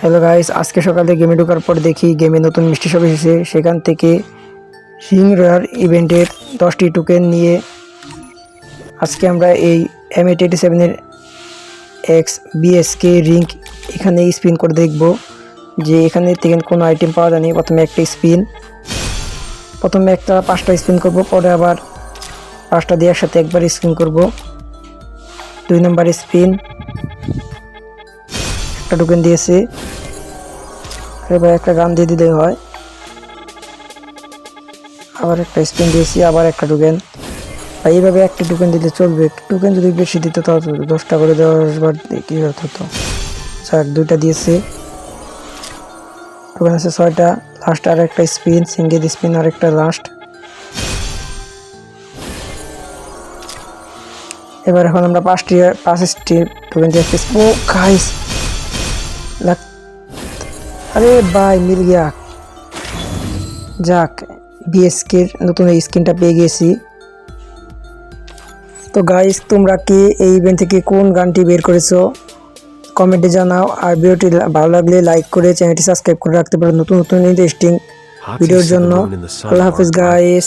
Hello guys, আজকে সকালে গেমে ঢোকার পর দেখি গেমে নতুন মিষ্টি সব এসেছে। সেখান থেকে রিং রেয়ার ইভেন্টের 10টি টোকেন নিয়ে আজকে আমরা এই M887 এর এক্স বিএসকে রিং এখানে স্পিন করে দেখব যে এখানে থেকে কোনো আইটেম পাওয়া যায়নি। প্রথমে একটা স্পিন, প্রথমে একটা 5টা স্পিন করব, পরে আবার 5টা দিয়ে একসাথে একবার স্পিন করব। 2 নম্বর স্পিন, একটা টোকেন দিয়েছে। এবার একটা গান দিয়ে দিলেই হয়। আবার একটা স্পিন দিয়েছি, আবার একটা টোকেন। এইভাবে একটা টোকেন দিলে চলবে। টোকেন যদি বেশি দিত তাহলে 10টা করে 10বার কি হতো। যাক, 2টা দিয়েছে, টোকেন আছে 6টা। লাস্ট আর একটা স্পিন, সিঙ্গেল স্পিন আর একটা লাস্ট। এবার এখন আমরা 5টি টোকেন দিয়ে ও গাইস, আরে ভাই মিল গিয়া। যাক, বিএসকের নতুন এই স্কিনটা পেয়ে গেছি। তো গাইস, তোমরা কি এই ইভেন্ট থেকে কোন গানটি বের করেছো কমেন্টে জানাও। আর ভিডিওটি ভালো লাগলে লাইক করে চ্যানেলটি সাবস্ক্রাইব করে রাখতে পারো নতুন নতুন ইন্টারেস্টিং ভিডিওর জন্য। আল্লাহ হাফেজ গাইস।